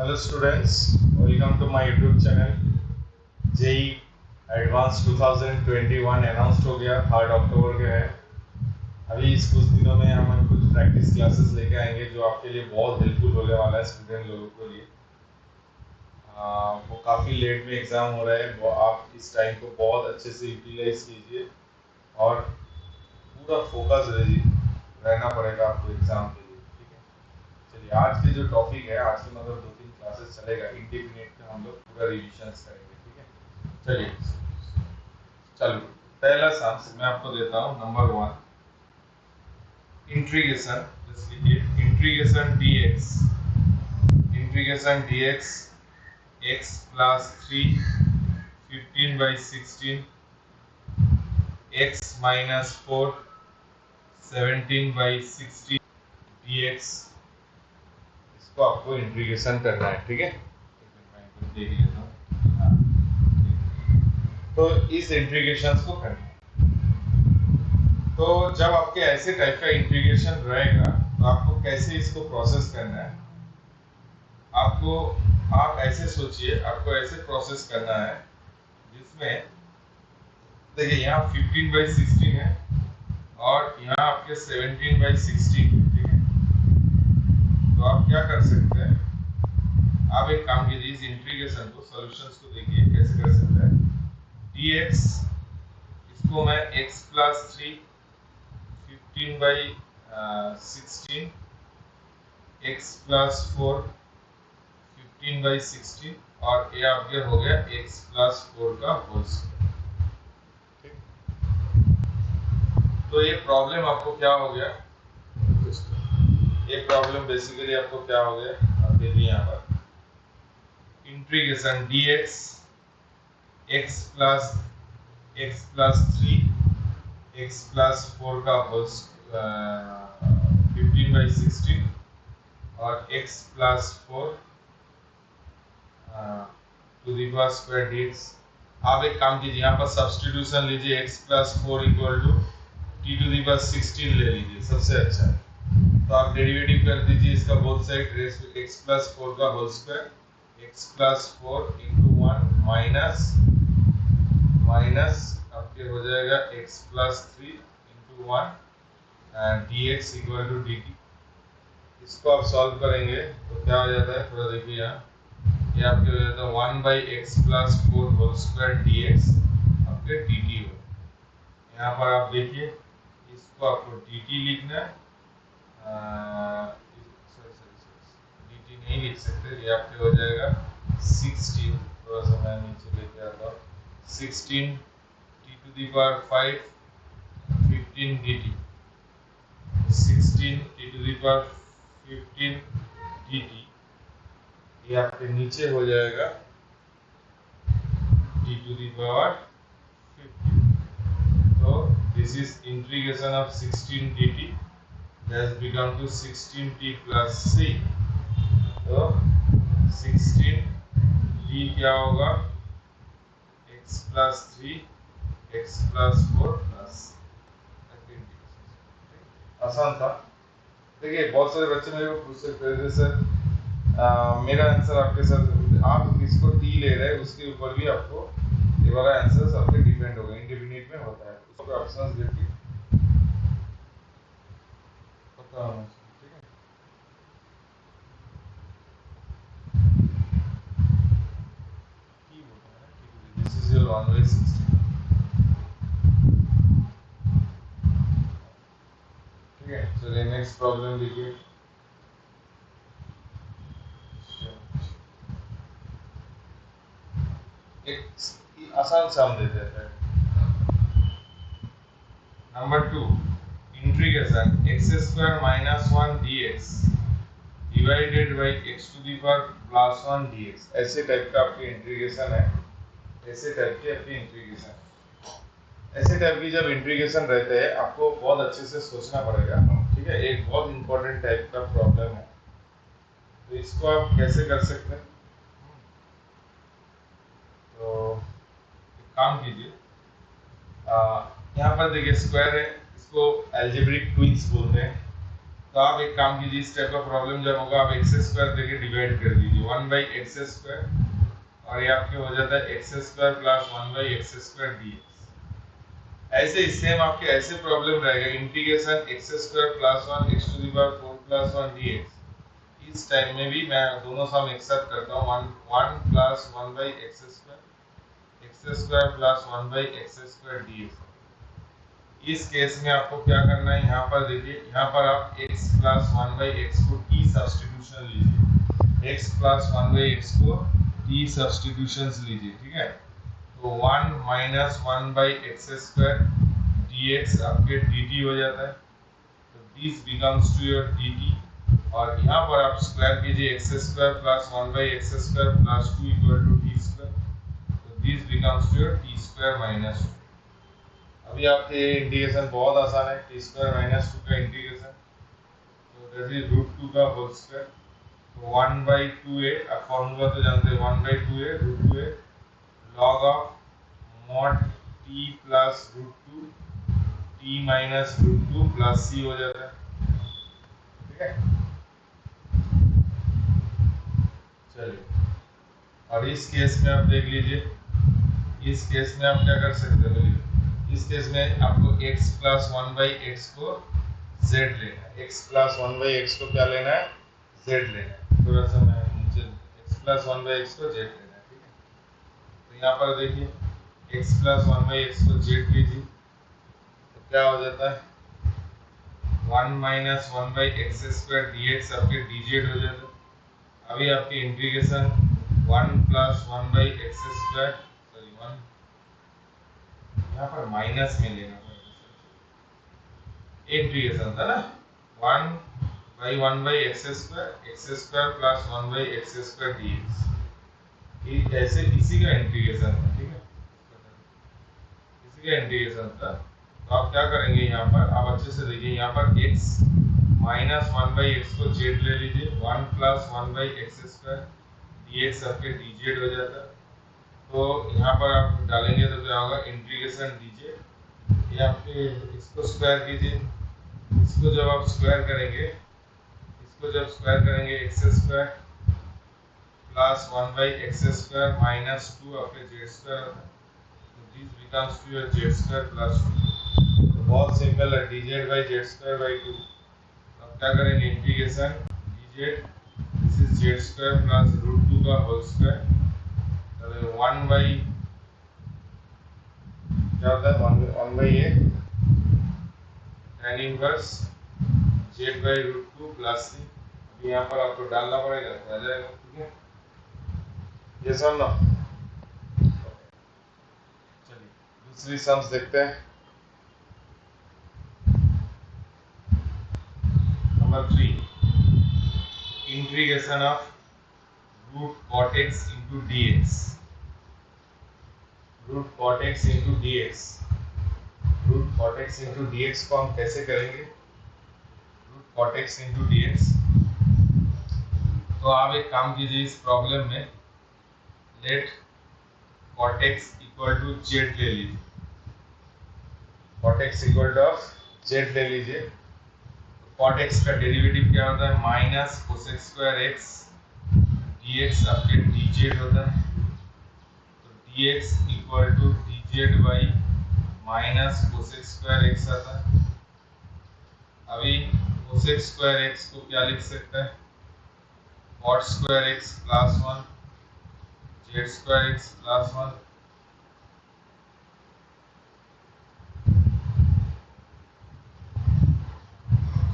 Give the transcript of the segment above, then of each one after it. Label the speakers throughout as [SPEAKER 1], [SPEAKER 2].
[SPEAKER 1] Hello students, welcome to my YouTube channel. JEE Advanced 2021 announce हो गया 3 अक्टूबर के है। अभी इस कुछ दिनों में हम कुछ प्रैक्टिस क्लासेस लेके आएंगे जो आपके लिए बहुत हेल्पफुल होने वाला है स्टूडेंट लोगों के लिए। वो काफ़ी लेट में एग्ज़ाम हो रहा है, वो आप इस टाइम को बहुत अच्छे से यूटिलाइज कीजिए और पूरा फोकस रहना पड़ेगा आपको एग्ज़ाम के लिए। ठीक है, चलिए आज के जो टॉपिक है, आज के मतलब 2-3 क्लासेस चलेगा, इंडिपेंडेंट में हम लोग पूरा रिविजन्स करेंगे। ठीक है, चलिए चलो पहला सम मैं आपको देता हूँ। Number 1 integration, integration dx x plus 3 15/16 x minus 4 17/16 dx, इसको आपको इंटीग्रेशन करना है। ठीक है, देख लेता हूँ। तो इस इंटीग्रेशन को करना है। तो जब आपके ऐसे टाइप का इंटीग्रेशन रहेगा तो आपको कैसे इसको प्रोसेस करना है, आपको आप ऐसे सोचिए, आपको ऐसे प्रोसेस करना है जिसमें देखिए यहाँ 15/16 है और यहाँ आपके 17/16। ठीक है, तो आप क्या कर सकते हैं, आप एक काम कीजिए, इस इंटीग्रेशन को, सॉल्यूशंस को देखिए कैसे कर सकते हैं। dx इसको मैं x plus 3 15/16 x plus 4 15/16 और ये आपके हो गया x plus 4 का होल स्क्वायर। तो ये प्रॉब्लम आपको क्या हो गया, ये प्रॉब्लम बेसिकली आपको क्या हो गया, आप देखिए यहाँ पर integration dx x plus 3 x plus 4 का होल 15/16 और x plus 4 to the power square dx। आप एक काम कीजिए, यहाँ पर सब्स्टिट्यूशन लीजिए, x plus 4 equal to t to the power 16 ले लीजिए, सबसे अच्छा है। तो आप डेरिवेटिव कर दीजिए इसका बोथ साइड, रेस x plus 4 का whole square, x plus 4 into 1 minus आपके हो जाएगा x plus 3 into 1 and dx equal to dt। इसको आप सॉल्व करेंगे तो क्या हो जाता है, थोड़ा देखिए यहाँ, ये आपके हो जाता है 1/x plus 4 whole square dx आपके dt हो। यहाँ पर आप देखिए, इसको आपको dt लिखना है, dt नहीं लिख सकते, ये आपके हो जाएगा 16, थोड़ा सा मैं नीचे लेके आता हूँ, 16 t to the power 5 15 dt, 16 t to the power 15 dt, ये आपके नीचे हो जाएगा t टू द पावर 15। तो this is integration of 16 dt has become to 16t plus c। तो 16 t क्या होगा, x plus 3 x plus 4 plus, आसान था। देखिए बहुत सारे बच्चे मेरे को पूछ सकते हैं सर मेरा आंसर आपके साथ, आप जिसको टी ले रहे हैं उसके ऊपर भी आपको ये वाला आंसर आपके डिपेंड होगा, इंडिपेंडेंट में होता है, उसको ऑप्शंस देखिए पता होना चाहिए। ठीक है, दिस इज योर 1/16। ठीक है, चलिए नेक्स्ट प्रॉब्लम देखिए। एक आसान सा हम दे देते हैं। Number 2 integration x² - 1 dx divided by x to the power plus 1 dx, ऐसे टाइप का आपकी इंटीग्रेशन है, ऐसे टाइप की आपकी इंटीग्रेशन, ऐसे टाइप की जब इंटीग्रेशन रहते हैं आपको बहुत अच्छे से सोचना पड़ेगा। ठीक है, एक बहुत इंपॉर्टेंट टाइप का प्रॉब्लम है, तो इसको आप कैसे कर सकते हैं, तो एक काम कीजिए, यहाँ पर देखिए स्क्वायर है, इसको अलजेब्रिक ट्विंस बोलते हैं। तो आप एक काम कीजिए, इस टाइप का प्रॉब्लम जब होगा आप एक्स स्क्वायर देके डिवाइड कर दीजिए 1/x स्क्वायर और ये आपके हो जाता है x square plus 1/x square dx। ऐसे ही सेम आपके ऐसे प्रॉब्लम रहेगा integration x square plus 1 x to the power 4 plus 1 dx। इस टाइम में भी मैं दोनों सम एक साथ करता हूँ 1 plus 1/x square plus 1/x square dx। इस केस में आपको क्या करना है, यहाँ पर देखिए, यहाँ पर आप x प्लस 1/x को t सब्स्टिट्यूशन लीजिए, x प्लस 1/x को t सब्स्टिट्यूशंस लीजिए, ठीक है। तो 1 माइनस 1/x स्क्वायर dx आपके dt हो जाता है, तो this becomes to your dt। और यहाँ पर आप स्क्वायर कीजिए x square plus 1/x square plus 2 equal to t square, तो this becomes to your t square minus 2। अभी आपके इंटीग्रेशन बहुत आसान है, टी स्क्वायर माइनस 2 का इंटीग्रेशन, तो दैट इज √2 का होल स्क्वायर। तो 1/2a, आप फॉर्मूला तो जानते हैं, 1/2a √2a log of mod t plus √2 t minus √2 plus c हो जाता है, ठीक है। चलिए, और इस केस में आप देख लीजिए, इस केस में आप क्या कर सकते हो, बोलिए। इस केस में आपको x प्लस 1/x को z लेना है, x प्लस 1/x को क्या लेना है, z लेना है। थोड़ा सा मैं नीचे, x प्लस 1/x को z लेना है, ठीक है। तो यहाँ पर देखिए, x प्लस 1/x को z लीजिए, तो क्या हो जाता है, 1 माइनस 1/x स्क्वायर dx आपके dz हो जाता है। अभी आपकी integration 1 plus 1/x square, sorry 1 यहाँ पर माइनस में लेना पड़ेगा, इंटीग्रेशन था ना, 1/1/x square plus 1/x square dx। ऐसे इसी का इंटीग्रेशन था, ठीक है, इसी का इंटीग्रेशन था। तो आप क्या करेंगे, यहाँ पर आप अच्छे से देखिए, यहाँ पर x माइनस 1/x को z ले लीजिए, 1 प्लस 1/x स्क्वायर dx आपके dz हो जाता है। तो यहाँ पर आप डालेंगे तो क्या होगा, इंटीग्रेशन dz, ये आपके इसको स्क्वायर कीजिए, इसको जब आप स्क्वायर करेंगे, इसको जब स्क्वायर करेंगे x square plus 1/x square minus 2 आपके z स्क्वायर होता है, तो this becomes to your z square plus 2। तो बहुत सिंपल है, dz/z स्क्वायर बाई 2। अब क्या करेंगे, integration dz, this is z square plus √2 का होल स्क्वायर, तो 1 बाई क्या होता है, 1/a tan inverse z/√2 plus c। अभी यहाँ पर आपको डालना पड़ेगा, तो आ जाएगा, ठीक है। ये सम ना, चलिए दूसरी सम्स देखते हैं। Number 3, integration of root cot x into dx, root cot x into dx। Root cot x into dx को हम कैसे करेंगे, root cot x into dx। तो आप एक काम कीजिए, इस प्रॉब्लम में let cot x equal to z ले लीजिए, cot x equal to z ले लीजिए। cot x का डेरिवेटिव क्या होता है, minus cos square x dx आपके dz होता है, तो dx equal to dz by minus cos square x आता है। अभी cos स्क्वायर x को क्या लिख सकते हैं, cot square x plus 1 z square x plus 1।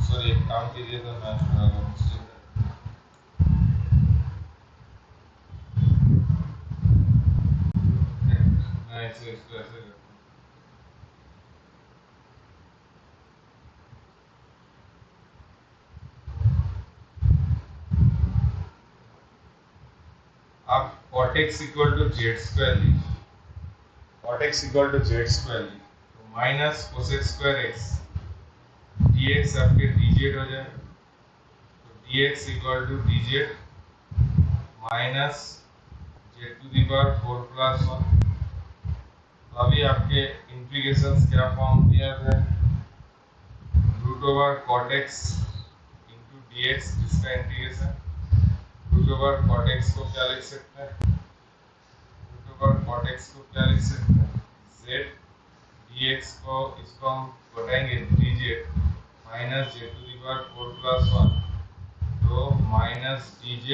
[SPEAKER 1] Sorry, एक काम कीजिए, तो मैं थोड़ा मिस्टेक मैं इसको ऐसे करता हूँ। आप cot x equal to z square लीजिए, cot x equal to z square लीजिए, तो minus cos square x dx आपके dz हो जाएगा, तो dx equal to dz minus z to the power 4 plus 1। तो अभी आपके इंटीग्रेशंस क्या फॉर्म किया है, root over cot x dx जिसका integration root over cot x को क्या लिख सकते हैं, रूट ओवर cot x को क्या लिख सकते हैं, z dx को इसको हम बताएंगे dz minus z to the power 4 plus 1, तो माइनस dz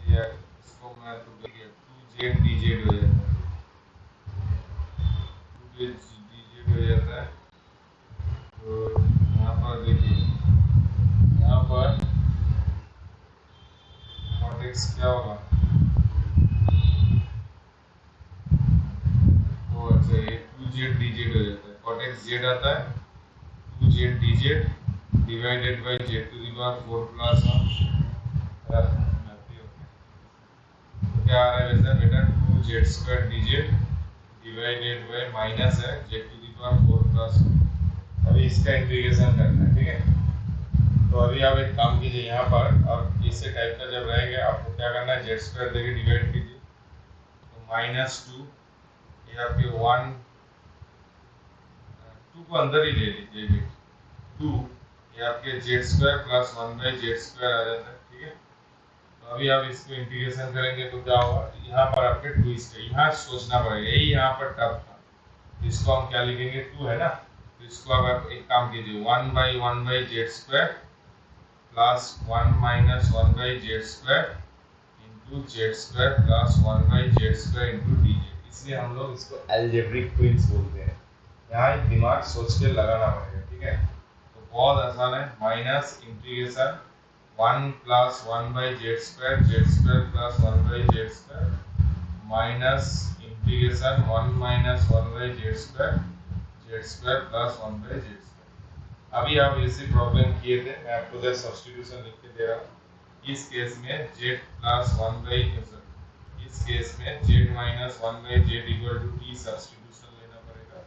[SPEAKER 1] या इसको मैं तो देखिए 2z dz हो जाता है, 2z dz हो जाता है। तो यहाँ पर देखिए, यहाँ पर cot x क्या होगा, तो अच्छा ये 2z dz हो जाता है, cot x z आता है 2z dz divided by z to the power 4 plus 1, तो क्या आ रहा है वैसे बेटा 2z square dz divided by minus है z to the power 4 plus 1। अभी इसका इंटीग्रेशन करना है, ठीक है। तो अभी आप एक काम कीजिए, यहाँ पर अब इसे टाइप का जब रहेगा आपको क्या करना है, z स्क्वायर देके डिवाइड कीजिए, तो माइनस 2 ये आपके 1 2 को अंदर ही ले लीजिए, 2 ये आपके z square plus 1 by z square आ जाता है, ठीक है। तो अभी आप इसको इंटीग्रेशन करेंगे तो क्या होगा, यहाँ पर आपके 2 इसका यहाँ सोचना पड़ेगा, यही यहाँ पर टफ था, इसको हम क्या लिखेंगे 2 है ना, तो इसको अब आप एक काम कीजिए 1 by z square plus 1 minus 1 by z square into z square plus 1 by z square into dz, इसलिए हम लोग इसको अलजेब्रिक ट्विंस बोलते हैं। यहाँ एक दिमाग सोच के लगाना पड़ेगा, ठीक है। तो बहुत आसान है, minus integration 1 plus 1 by z square plus 1 by z square minus integration 1 minus 1 by z square plus 1 by z square. अभी आप ऐसी प्रॉब्लम किए थे, मैं आपको जस्ट सब्स्टिट्यूशन लिख के दे रहा हूँ। इस केस में z प्लस 1 बाई, इस केस में z minus 1 by z equal to t substitution लेना पड़ेगा,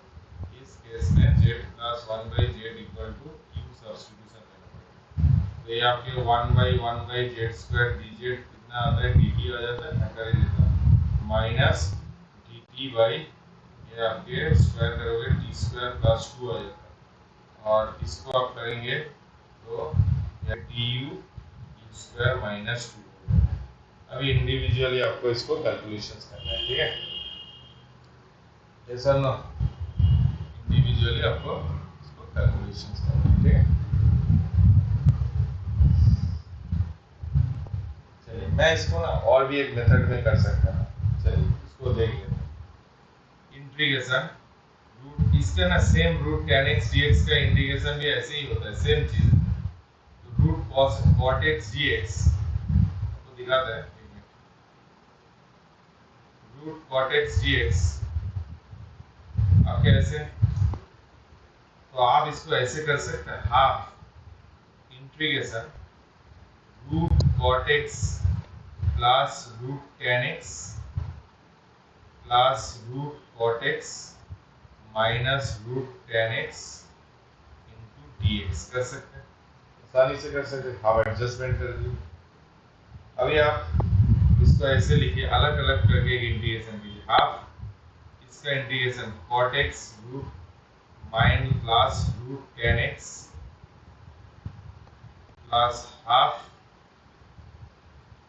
[SPEAKER 1] इस केस में z plus 1 by z equal to q substitution लेना पड़ेगा। तो ये आपके 1 बाई z स्क्वायर dz कितना आता है, dt आ जाता है, मैं कर ही देता हूँ, माइनस dt बाई ये आपके स्क्वायर करोगे t स्क्वायर प्लस 2 आ जाता है, और इसको आप करेंगे तो ये du स्क्वायर माइनस 2। अभी इंडिविजुअली आपको इसको कैलकुलेशंस करना है, ठीक है, ऐसा ना इंडिविजुअली आपको इसको कैलकुलेशंस करना है, ठीक है। चलिए मैं इसको ना और भी एक मेथड में कर सकता हूँ, चलिए इसको देख लेते हैं। इंटीग्रेशन रूट इसका ना same root tan x dx का इंटीग्रेशन भी ऐसे ही होता है, सेम चीज, तो रूट cot x dx तो दिखाता है, रूट cot x dx आप कैसे, तो आप इसको ऐसे कर सकते हैं, half integration root cot x plus root tan x plus root cot x minus root tan x into dx कर सकते हैं, आसानी से कर सकते हैं, हाफ एडजस्टमेंट कर दी। अभी आप इसको ऐसे लिखिए, अलग अलग करके एक इंटीग्रेशन कीजिए, हाफ इसका इंटीग्रेशन cot x रूट माइन plus root tan x plus half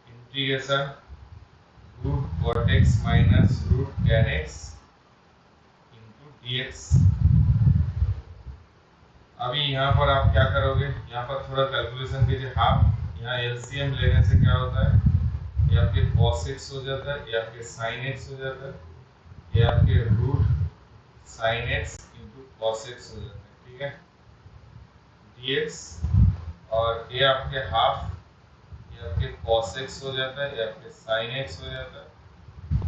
[SPEAKER 1] integration root cot x minus root tan x into dx। अभी यहाँ पर आप क्या करोगे, यहाँ पर थोड़ा कैलकुलेशन कीजिए, हाफ यहाँ एलसीएम लेने से क्या होता है, ये आपके cos x हो जाता है, ये आपके sin x हो जाता है, ये आपके root sin x into cos x हो जाता है, ठीक है, dx, और ये आपके हाफ ये आपके cos x हो जाता है, ये आपके sin x हो जाता है,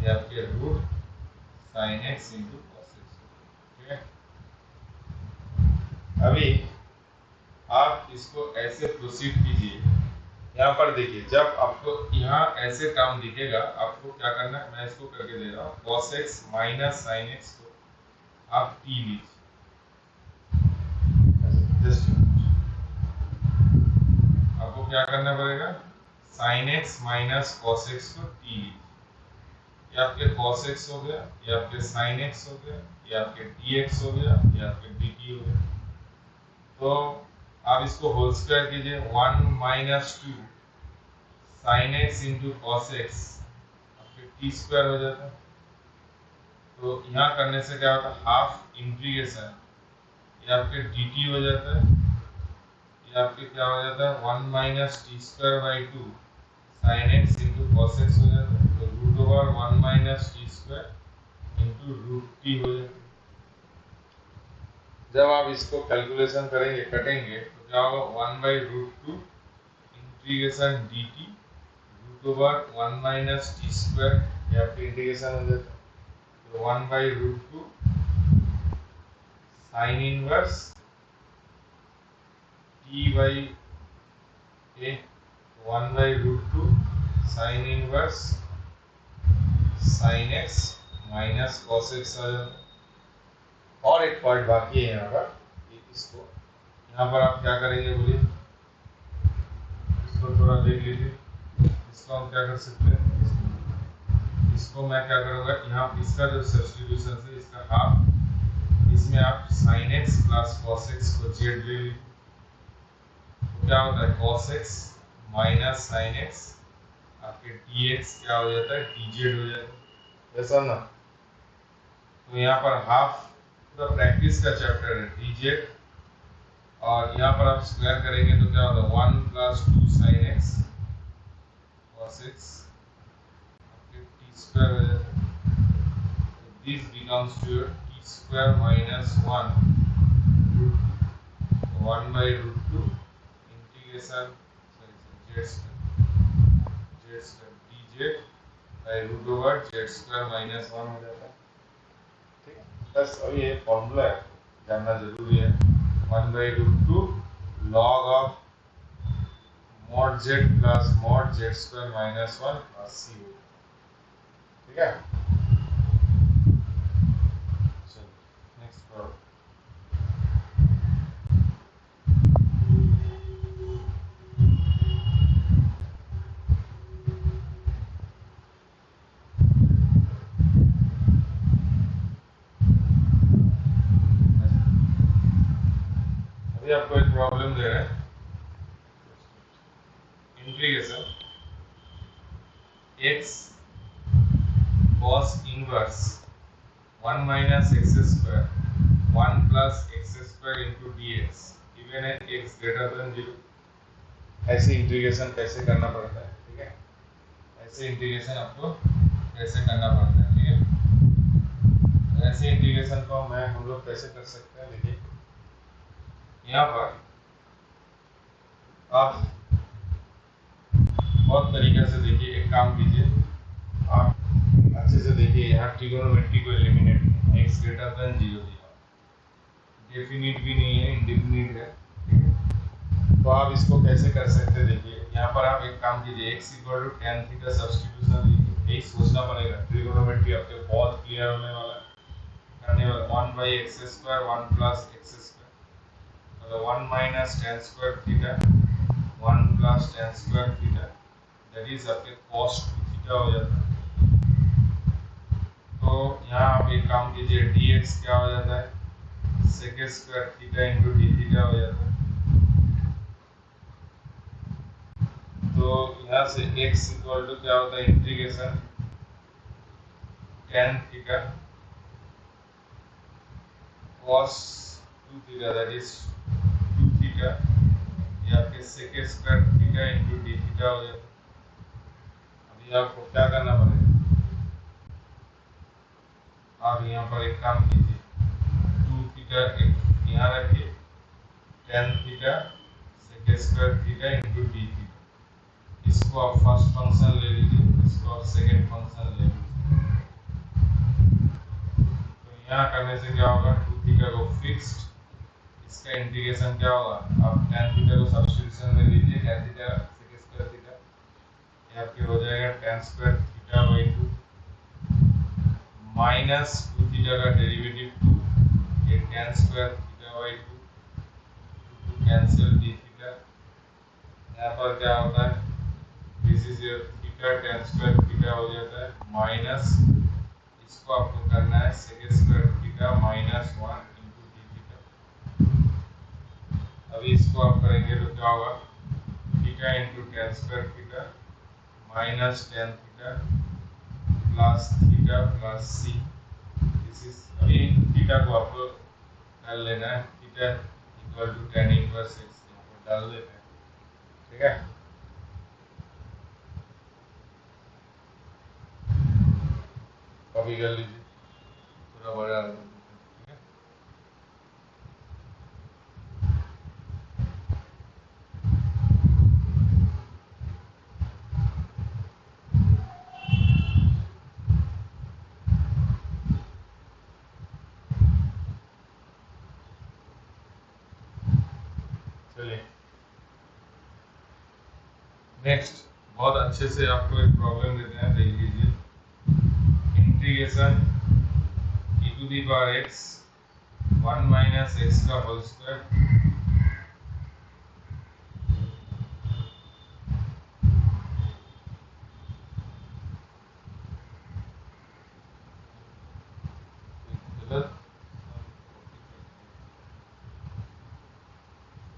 [SPEAKER 1] ये आपके root sin x into cos x, ठीक है। अभी आप इसको ऐसे प्रोसीड कीजिए, यहाँ पर देखिए, जब आपको यहाँ ऐसे टर्म दिखेगा आपको क्या करना है, मैं इसको करके दे रहा हूँ, cos x minus sin x को आप t लीजिए, जस्ट आपको क्या करना पड़ेगा, sin x minus cos x को t लीजिए, ये आपके cos x हो गया, ये आपके sin x हो गया, ये आपके dx हो गया, ये आपके dt हो गया। तो आप इसको होल स्क्वायर कीजिए, 1 minus 2 sin x into cos x आपके t स्क्वायर हो जाता है। तो यहाँ करने से क्या होता है, हाफ इंटीग्रेशन ये आपके dt हो जाता है, ये आपके क्या हो जाता है 1 minus T square by 2 sin x into cos x हो जाता है। तो root over 1 minus T square into root t हो जाता है। जब आप इसको कैलकुलेशन करेंगे, कटेंगे, तो क्या होगा 1 by root 2 integration D T root over 1 minus T square, ये आपकी इंटीग्रेशन हो जाता है। तो 1 by root 2 sine inverse T by A, 1 by root 2 sine inverse sine X minus cos X आ जाता है। और एक पॉइंट बाकी है यहाँ पर, इसको यहाँ पर आप क्या करेंगे बोलिए, इसको थोड़ा देख लीजिए। इसको हम क्या कर सकते हैं, इसको मैं क्या करूँगा, यहाँ इसका जो सब्स्टिट्यूशन है इसका हाफ, इसमें आप sine x plus cos x को जेड ले लीजिए। तो क्या होता है cos x minus sine x आपके डी एक्स क्या हो जाता है डी जेड हो जाता है, ऐसा ना। तो यहाँ पर हाफ पूरा प्रैक्टिस का चैप्टर है डी जेड, और यहाँ पर आप स्क्वायर करेंगे तो क्या होता है 1 plus 2 sine x cos x आपके t स्क्वायर हो जाता है। तो this becomes to your t square minus 1 root 1 by root 2 integration z square d z by root over z square minus 1 हो जाता है। ठीक है, बस अब ये फॉर्मूला है, जानना जरूरी है। 1 by root 2 log of mod z plus mod z square minus 1 plus c हो। ठीक है, चलो नेक्स्ट प्रॉब्लम। अभी आपको एक प्रॉब्लम दे रहा है, integration x cos inverse 1 minus x square 1 plus x square into d x even है x ग्रेटर देन 0। ऐसे इंटीग्रेशन कैसे करना पड़ता है, ठीक है, ऐसे इंटीग्रेशन आपको कैसे करना पड़ता है। ठीक है, तो ऐसे इंटीग्रेशन को हम लोग कैसे कर सकते हैं, देखिए यहाँ पर आप बहुत तरीके से देखिए, एक काम कीजिए, आप अच्छे से देखिए, यहाँ ट्रिगोनोमेट्री को एलिमिनेट x ग्रेटर देन 0 दिया, डेफिनिट भी नहीं है, इंडेफिनिट है। ठीक है, तो आप इसको कैसे कर सकते हैं, देखिए यहाँ पर आप एक काम कीजिए, x equal to tan theta substitution लीजिए। यही सोचना पड़ेगा, ट्रिगोनोमेट्री आपके बहुत क्लियर होने वाला है, करने वाला 1 by x square 1 plus x square, मतलब 1 minus tan square theta 1 plus tan square theta, that is आपके cos 2 थीटा हो जाता है। तो यहाँ आप एक काम कीजिए, dx क्या हो जाता है sec square theta into D theta हो जाता है। तो यहाँ से x इक्वल टू क्या होता है integration tan theta cos 2 theta that is 2 theta, ये आपके sec square theta into D theta हो जाता है। अभी आपको क्या करना पड़ेगा, आप यहाँ पर एक काम कीजिए, 2 थीटा यहाँ रखिए, tan theta sec square theta into D theta, इसको आप फर्स्ट फंक्शन ले लीजिए, इसको आप सेकेंड फंक्शन ले लीजिए। तो यहाँ करने से क्या होगा, 2 थीटा को फिक्स्ड, इसका इंटीग्रेशन क्या होगा, आप tan थीटा को सब्स्टिट्यूशन ले लीजिए, tan theta sec square theta, ये आपके हो जाएगा tan square theta by 2 minus 2 theta का डेरिवेटिव 2, ये tan square theta by 2 cancel D theta, यहाँ पर क्या होता है this is your theta, tan square theta हो जाता है माइनस, इसको आपको करना है sec square theta minus 1 into D theta. अभी इसको आप करेंगे तो क्या होगा, theta into tan square theta minus tan theta plus theta plus c. This is, अभी थीटा को आपको डाल लेना है, theta equal to tan inverse x यहाँ पर डाल देते हैं, ठीक है। कॉपी कर लीजिए, थोड़ा बड़ा, ठीक है। चलिए नेक्स्ट, बहुत अच्छे से आपको एक प्रॉब्लम देते हैं, देख लीजिए। इंटीग्रेशन e to the power x 1 minus x का होल स्क्वायर गलत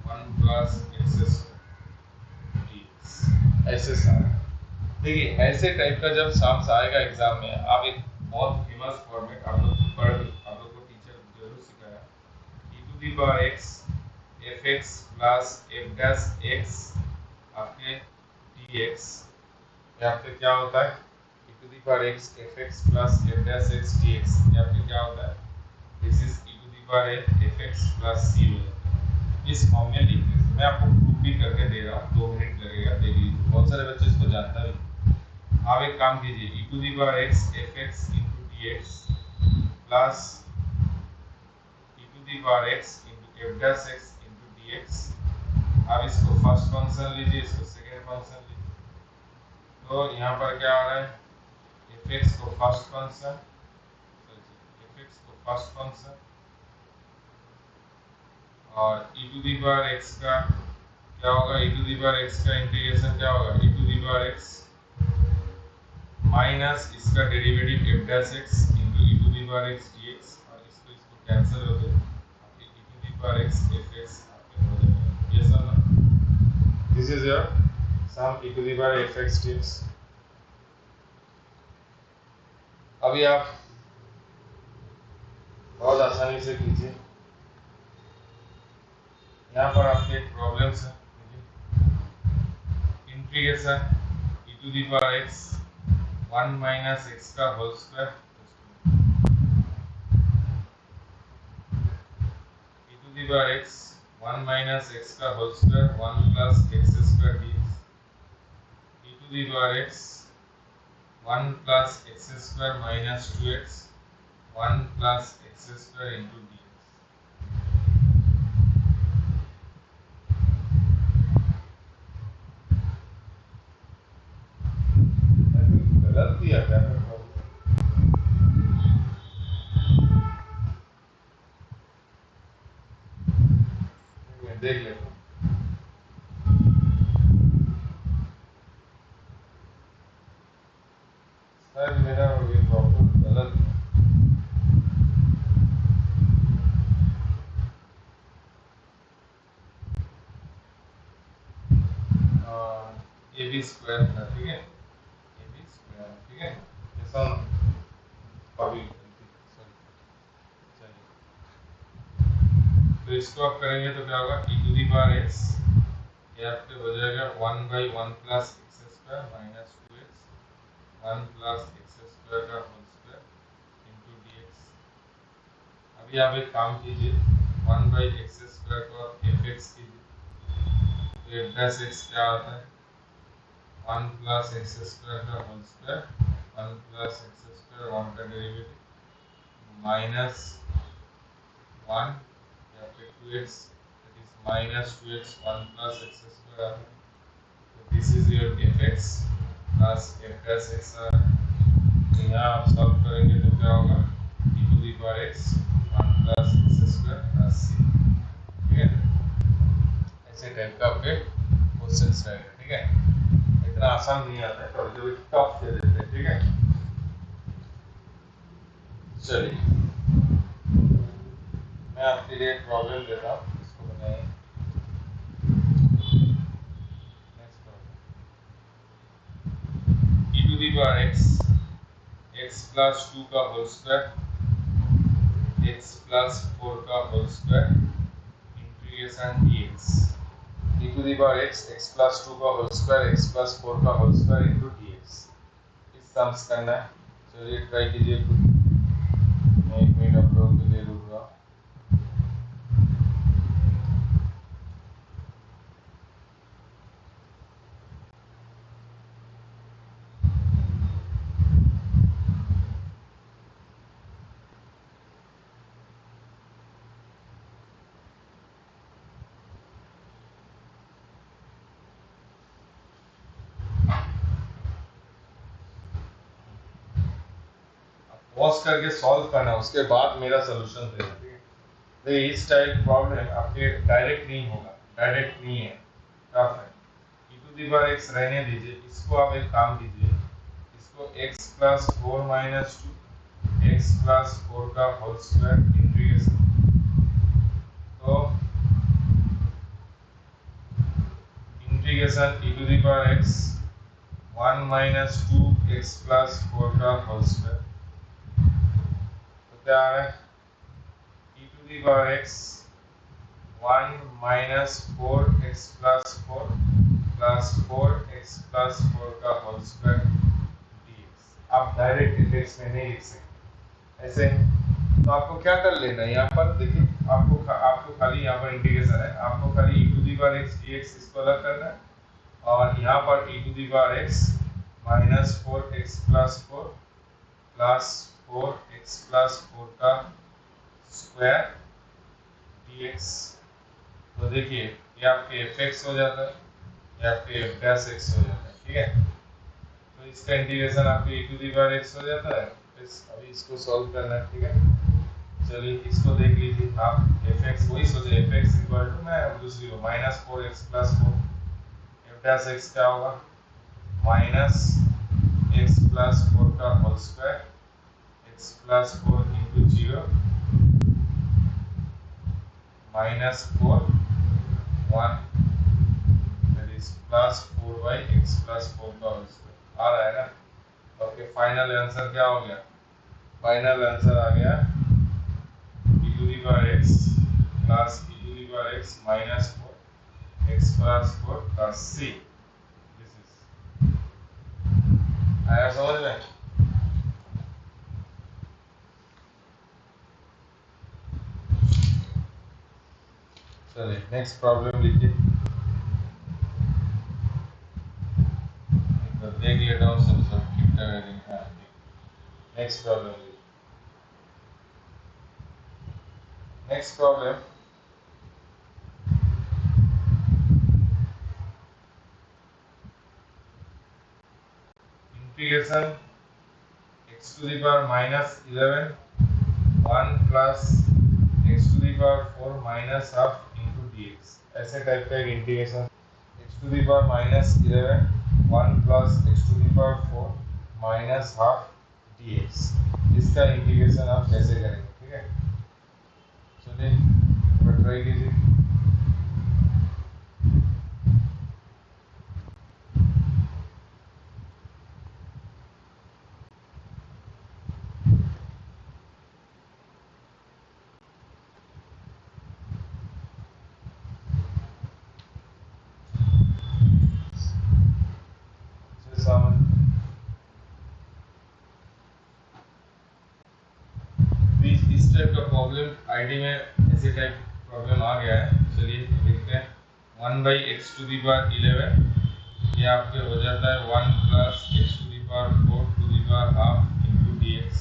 [SPEAKER 1] 1 प्लस x ऐसे सारा। देखिए ऐसे टाइप का जब साम्स आएगा एग्जाम में, आप एक बहुत फेमस फॉर्मेट आप लोग को टीचर जरूर सिखाया, e to the power x fx plus f dash x आपके dx, यहाँ पे क्या होता है e to the power x fx plus f dash x dx, यहाँ पे क्या होता है, this is e to the power fx plus c हो जाता है। इस फॉर्म में लिखने से मैं आपको प्रूफ भी करके दे रहा हूँ, 2 मिनट लगेगा, देख लीजिए, बहुत सारे बच्चे इसको जानता भी। आप एक काम कीजिए, e to the power x fx into dx plus e to the power x into f dash x into dx। आप इसको फर्स्ट फंक्शन लीजिए, इसको सेकेंड फंक्शन लीजिए, तो यहाँ पर क्या हो रहा है, fx को फर्स्ट फंक्शन, fx को फर्स्ट फंक्शन और e to the power x का क्या होगा, e to the power x का इंटीग्रेशन क्या होगा, e to the power x minus इसका derivative f dash x into e to the power x dx, और इसको कैंसिल हो गया, e to the power x fx आपके हो जाएगा। ये सब this is your sum e to the power fx dx। अभी आप बहुत आसानी से कीजिए, यहाँ पर आपके एक प्रॉब्लम है, integration e to the power x 1 minus x का whole square e to the power x 1 minus x का whole square 1 plus x square dx, e to the power x 1 plus x square minus 2x 1 plus x square into dx। गलत दिया क्या है, देख लेते हैं। शायद मेरा ये प्रॉब्लम गलत है, ए बी स्क्वायर था, ठीक है, ए बी स्क्वायर, ठीक है, ऐसा अभी चलिए, तो इसको आप करेंगे तो क्या होगा, e to the power x ये आपके हो जाएगा 1 by 1 plus x square minus 2x 1 plus x square का होल स्क्वायर इंटू dx। अभी आप एक काम कीजिए, 1 बाई एक्स स्क्वायर को आप fx कीजिए, तो f डैश x क्या आता है, 1 प्लस एक्स स्क्वायर का whole square 1 plus x square 1 का डेरिवेटिव माइनस 1 या फिर 2x, that is minus 2x 1 plus x square आता है, तो this is your fx plus f dash x आ रहा है। तो यहाँ आप सॉल्व करेंगे तो क्या होगा, e to the power x 1 plus x square plus c, ठीक है। ऐसे टाइप का आपके क्वेश्चंस रहेगा, ठीक है। इतना आसान नहीं आता है, कभी कभी टफ दे देते हैं, ठीक है। चलिए मैं आपके लिए एक प्रॉब्लम देता हूँ, इसको बनाइए। Next problem, e to the power x plus 2 का होल स्क्वायर x प्लस 4 का whole square integration dx। e to the power x plus 2 का होल स्क्वायर x प्लस 4 का होल स्क्वायर इंटू dx, इस sums करना है। चलिए try कीजिए खुद। मैं 1 मिनट आप लोगों के लिए रुक रहा हूँ। पॉज करके सॉल्व करना, उसके बाद मेरा सॉल्यूशन देना, ठीक है। देखिए इस टाइप प्रॉब्लम आपके डायरेक्ट नहीं होगा, डायरेक्ट नहीं है, टफ है। e to the power x रहने दीजिए, इसको आप एक काम कीजिए, इसको x plus 4 minus 2 x plus 4 का होल स्क्वायर इंटीग्रेशन, तो integration e to the power x 1 minus 2 x plus 4 का होल स्क्वायर, क्या आ रहा है e to the power x 1 minus 4x plus 4 plus 4x plus 4 का होल स्क्वायर dx। आप direct index में नहीं लिख सकते ऐसे, तो आपको क्या कर लेना है, यहाँ पर देखिए आपको खाली यहाँ पर इंटीग्रेशन है, आपको खाली e to the power x dx इसको अलग करना है, और यहाँ पर e to the power x minus 4x plus 4 plus 4x plus 4 का स्क्वायर dx। तो देखिए ये आपके fx हो जाता है, ये आपके f x हो जाता है, ठीक है। तो इसका इंटीग्रेशन आपके e to the power x हो जाता है। अभी इसको सॉल्व करना है, ठीक है। चलिए इसको देख लीजिए आप, fx वही सोचे, fx इक्वल टू मैं दूसरी को minus 4x plus 4 f x क्या होगा माइनस x प्लस 4 का whole square x plus 4 into 0 minus 4 1 that is plus 4 by x plus 4 का होल स्क्वायर आ रहा है ना। ओके, फाइनल आंसर क्या हो गया, फाइनल आंसर आ गया e to the power x plus e to the power x minus 4 x plus 4 plus c। This is आया समझ में। चलिए नेक्स्ट प्रॉब्लम लिखिए, देख लेता हूँ सब ठीक ठाक है। नेक्स्ट प्रॉब्लम लिखिए, next problem integration x to the power minus 11 1 plus x to the power 4 minus half into dx, ऐसे टाइप का एक integration x to the power minus 11 1 plus x to the power 4 minus half dx, इसका integration आप कैसे करेंगे, ठीक है। चलिए ट्राई कीजिए। इस टाइप का प्रॉब्लम आईडी में ऐसे टाइप प्रॉब्लम आ गया है। चलिए देखते हैं, 1 by x to the power 11 ये आपके हो जाता है 1 plus x to the power 4 to the power half into d x.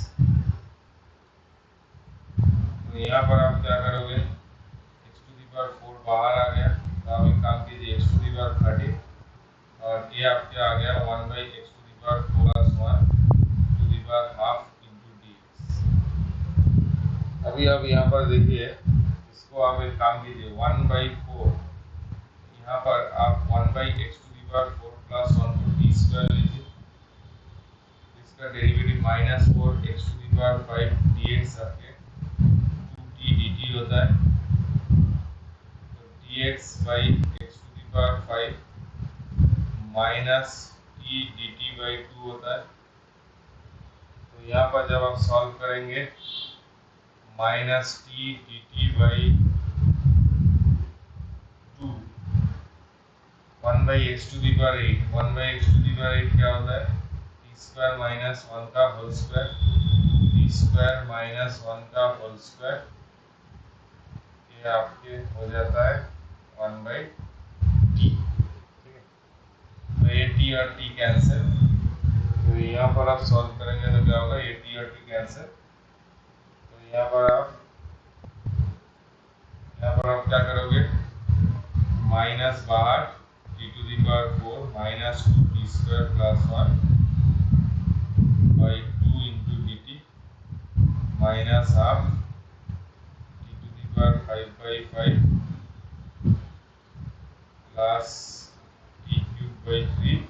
[SPEAKER 1] तो यहाँ पर आप क्या करोगे, एक्स टू दी पावर 4 बाहर आ गया, तो आप एक काम कीजिए एक्स टू दी पावर 30, और ये आपके आ गया 1 by x to the power plus 1 to the power half into d x. अभी आप यहाँ पर देखिए, इसको आप एक काम कीजिए 1 बाई 4, यहाँ पर आप 1 by x to the power 4 plus 1 को डी स्क्वायर लीजिए, इसका डेरिवेटिव -4 x⁵ dx आपके 2t dt होता है। तो dx by x⁵ minus t dt by 2 होता है। तो यहाँ पर जब आप सॉल्व करेंगे minus T D T by 2 1/x⁸ 1/x⁸ क्या होता है? टी स्क्वायर माइनस 1 का whole square, t square minus 1 का होल स्क्वायर, ये आपके हो जाता है 1/t। ठीक है, तो ये टी और टी कैंसिल, तो यहाँ पर आप सॉल्व करेंगे तो क्या होगा? ये टी और टी कैंसिल, तो यहाँ पर आप क्या करोगे? माइनस बाहर t⁴ minus 2t² plus 1 by 2 into D T minus half t⁵ plus t³ by 3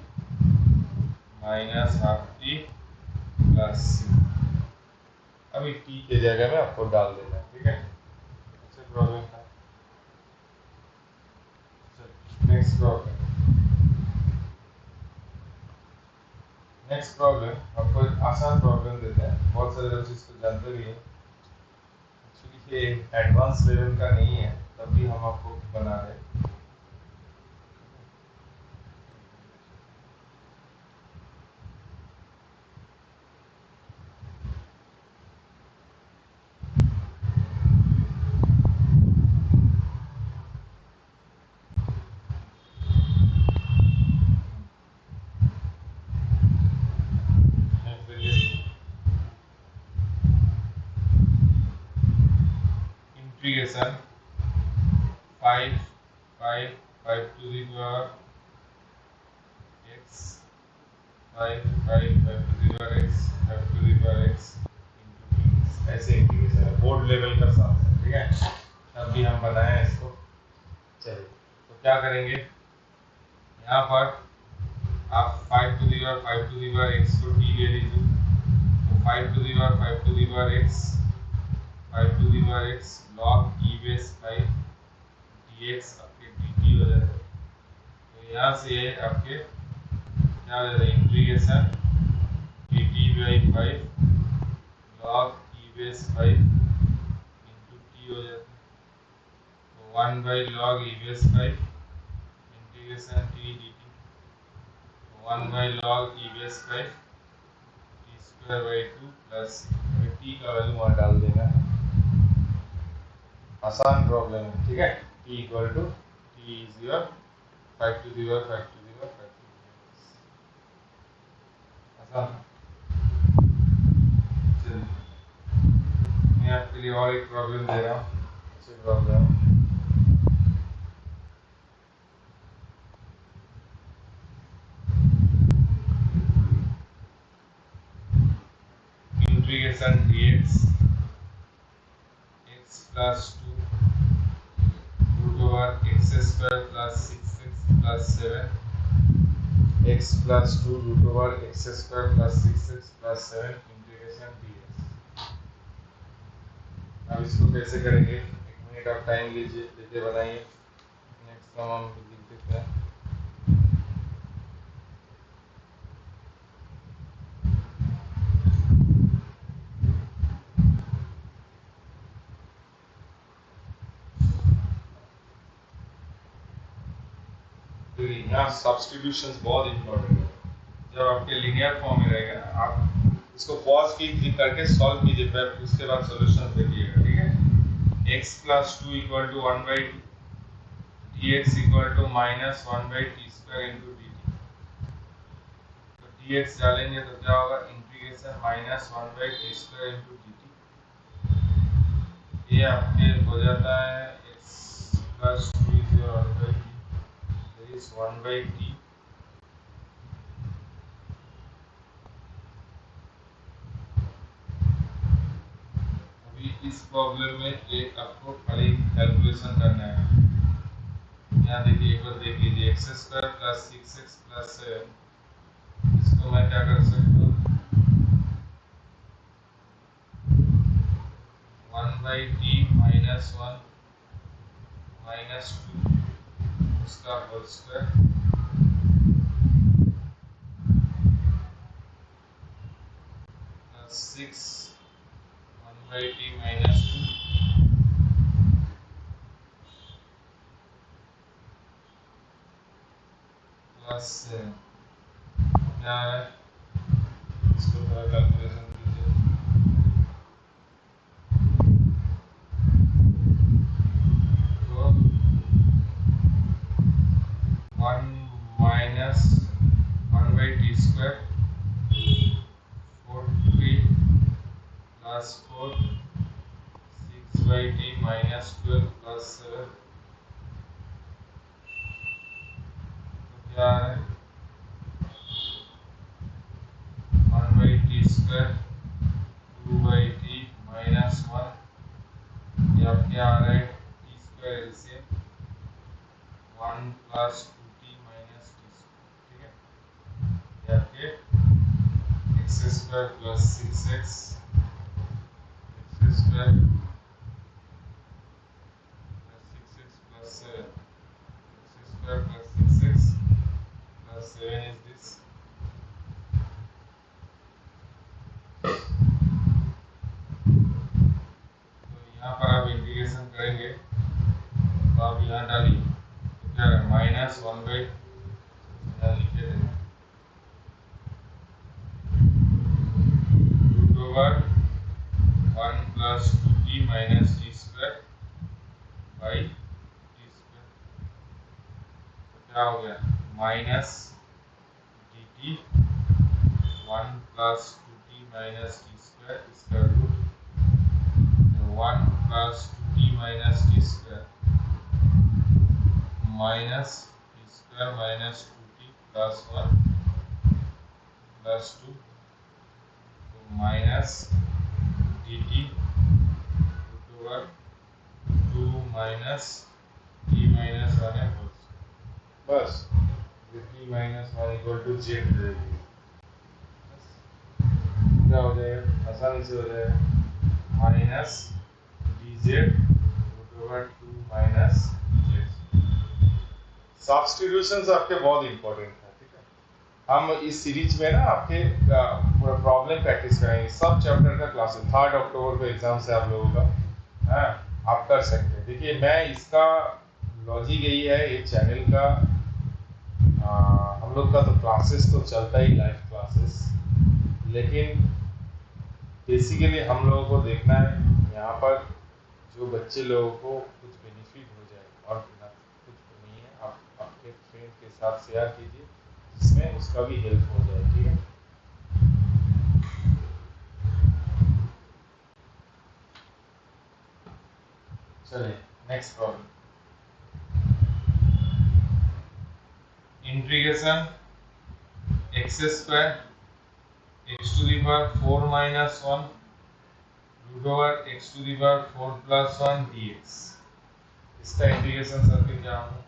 [SPEAKER 1] minus half t plus c। अभी t के जगह में आपको डाल देना है। ठीक है, अच्छा प्रॉब्लम था। नेक्स्ट प्रॉब्लम आपको एक आसान प्रॉब्लम देते हैं। बहुत सारे लोग इसको जानते भी हैं, एक्चुअली ये एडवांस लेवल का नहीं है, तब भी हम आपको बना रहे हैं। Integration 5 to the power x 5 to the power x 5 to the power x into dx, ऐसे इंटीग्रेशन है, बोर्ड लेवल का साथ है। ठीक है, तब भी हम बनाए इसको। चलिए, तो क्या करेंगे? यहाँ पर आप 5 to the power x को t ले लीजिए, तो 5 to the power x 5 to the power x log e base 5 dx आपके dt हो जाता है। तो यहाँ से आपके क्या हो जाता है? Integration dt by 5 log e base 5 into t हो जाता है। तो 1 by log e base 5 integration t dt, 1 by log e base 5 t² by 2 plus t का वैल्यू वहाँ डाल देना है। आसान प्रॉब्लम है। ठीक है, t equal to t is your 5 to the power 5 to the power 5 to the power। आसान। चलिए, मैं आपके लिए और एक प्रॉब्लम दे रहा हूँ। अच्छी problem. Integration dx x plus 2 root over x² plus 6x plus 7 x plus 2 root over x² plus 6x plus 7 integration dx। अब इसको कैसे करेंगे? 1 मिनट आप टाइम लीजिए, लेके बनाइए। नेक्स्ट सम हम लिख देते हैं। यहाँ सब्स्टिट्यूशंस बहुत इंपॉर्टेंट है। जब आपके लीनियर फॉर्म में रहेगा, आप इसको पॉज की करके सॉल्व कीजिए, फिर उसके बाद सॉल्यूशन देखिएगा। ठीक है, x plus 2 equal to 1/2 dx equal to minus 1/t² into dt। तो dx डालेंगे तो क्या होगा? Integration minus 1/t² into dt। ये आपके हो जाता है x plus 2 is 1/t, there is 1/t। इस प्रॉब्लम में एक आपको खाली कैलकुलेशन करना है। यहाँ देखिए, एक बार देख लीजिए, x² प्लस 6x प्लस 7 इसको मैं क्या कर सकता हूँ, 1/t माइनस 1 माइनस 2 उसका whole square plus 6 1/t minus 2 plus क्या है, इसको थोड़ा कैलकुलेशन कीजिए। तो 1 minus 1/t square 40 plus 4 6/t minus 12 plus 7 तो क्या है 1/t स्क्वायर 2/t माइनस 1 या क्या आ रहा है t square LCM 1 plus 2t minus t square, ठीक है, या के x square plus 6x x square plus 6x plus 7 x square plus 6x plus 7 is this. तो यहाँ पर आप इंटीग्रेशन करेंगे तो आप यहाँ डालिए तो क्या है माइनस 1/, यहाँ लिखे थे root over 1 plus 2t minus t square by t square, तो क्या हो गया minus dt 1 plus 2t minus t square इसका root 1 plus 2t minus t square minus t square minus 2t plus 1 plus 2 तो minus dt root over 2 minus t minus 1 है बस t minus 1 equal to Z रहेगी, क्या हो जाएगा आसानी से हो जाएगा minus d z root over 2 minus z. Substitutions आपके बहुत इंपॉर्टेंट है, ठीक है। हम इस सीरीज में ना आपके पूरा प्रॉब्लम प्रैक्टिस कराएंगे, सब चैप्टर का क्लास है। 3 अक्टूबर को एग्जाम से आप लोगों का हाँ आप कर सकते हैं। देखिए मैं इसका लॉजिक यही है, ये चैनल का हम लोग का तो क्लासेस तो चलता ही लाइव क्लासेस, लेकिन बेसिकली हम लोगों को देखना है यहाँ पर जो बच्चे लोगों को कुछ बेनिफिट हो जाए और ना कुछ नहीं है, आप आपके फ्रेंड के साथ शेयर कीजिए जिसमें उसका भी हेल्प हो जाए, ठीक है। चलिए next problem, integration x square x to the power 4 minus 1 root over x to the power 4 plus 1 dx, इसका इंटीग्रेशन सर्किट क्या होगा,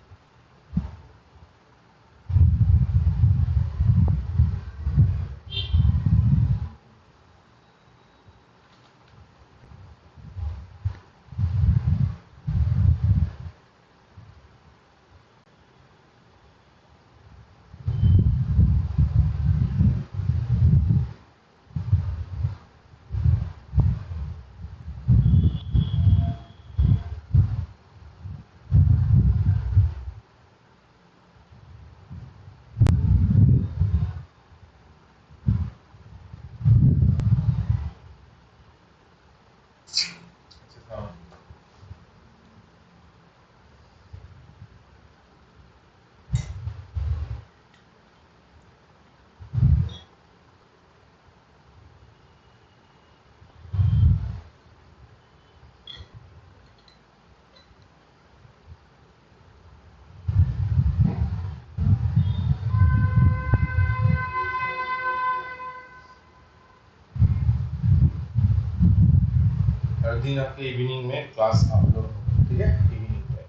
[SPEAKER 1] हर दिन आपके इवनिंग में क्लास आप लोग, ठीक है, इवनिंग में।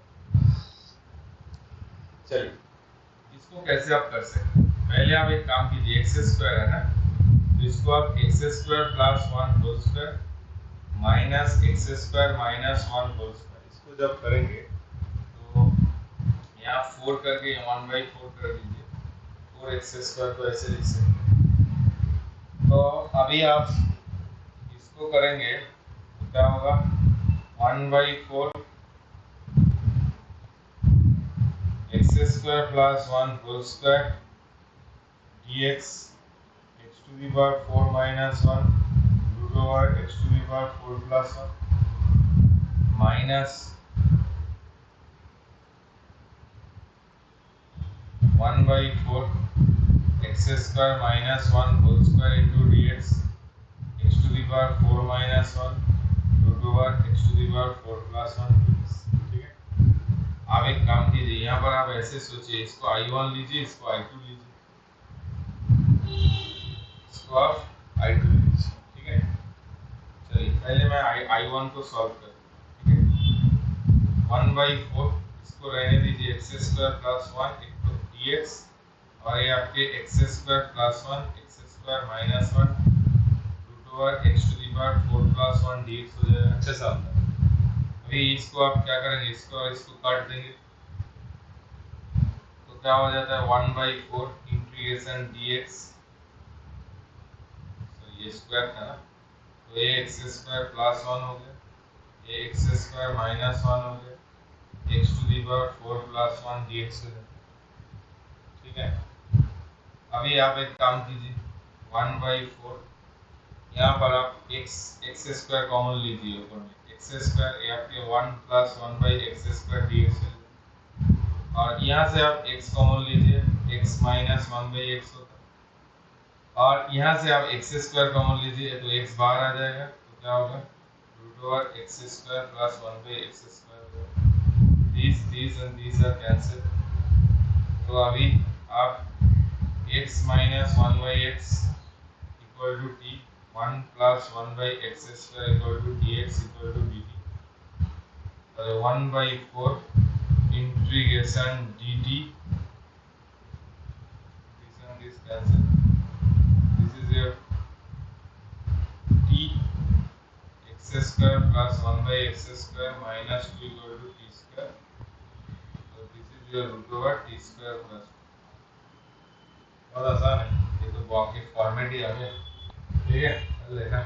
[SPEAKER 1] चलिए इसको कैसे आप कर सकते हैं, पहले आप एक काम कीजिए, एक्स स्क्वायर है ना, तो इसको आप x square plus one whole square minus x square minus one whole square, इसको जब करेंगे तो यहाँ 4 करके 1/4 कर दीजिए, 4x स्क्वायर को ऐसे लिख सकते हैं। तो अभी आप इसको करेंगे तो क्या होगा, 1/4 x square plus one whole square dx x to the power 4 minus 1 root over x to the power 4 plus 1 minus 1/4 x square minus 1 whole square into dx x to the power 4 minus 1 root over x to the power 4 plus 1 dx। ठीक है, आप एक काम कीजिए, यहाँ पर आप ऐसे सोचिए, इसको I1 लीजिए, इसको I2 लीजिए, इसको आप I2 लीजिए। ठीक है, चलिए पहले मैं I1 को सॉल्व कर, ठीक है, 1/4 इसको रहने दीजिए, x square plus 1 into dx और ये आपके x square plus 1 x square minus 1 root over x to the power 4 plus 1 dx हो जाएगा। अच्छा साहब, अभी इसको आप क्या करेंगे, इसको काट देंगे तो क्या हो जाता है, 1/4 इंटीग्रेशन dx, तो ये स्क्वायर था ना, तो ये एक्स स्क्वायर प्लस 1 हो गया, ये एक्स स्क्वायर माइनस 1 हो गया, x to the power 4 plus 1 dx हो जाता है। ठीक है, अभी आप एक काम कीजिए, 1/4 यहाँ पर आप x स्क्वायर कॉमन लीजिए, ऊपर में एक्स स्क्वायर ये आपके 1 प्लस 1/x स्क्वायर dx है, और यहाँ से आप x कॉमन लीजिए, x माइनस 1/x होता है, और यहाँ से आप x स्क्वायर कॉमन लीजिए तो x बाहर आ जाएगा, तो क्या होगा, root over x square plus 1/x square, these and these are cancelled। तो अभी आप x minus 1/x equal to t, 1 plus 1/x square equal to dx equal to dt, और 1/4 इंटीग्रेशन dt, this and this cancel, this is your t x square plus 1/x square minus 2 equal to t square, so this is your root over t square plus। बहुत आसान है, ये तो बाकी format ही आ गया। ठीक है, कर लेना,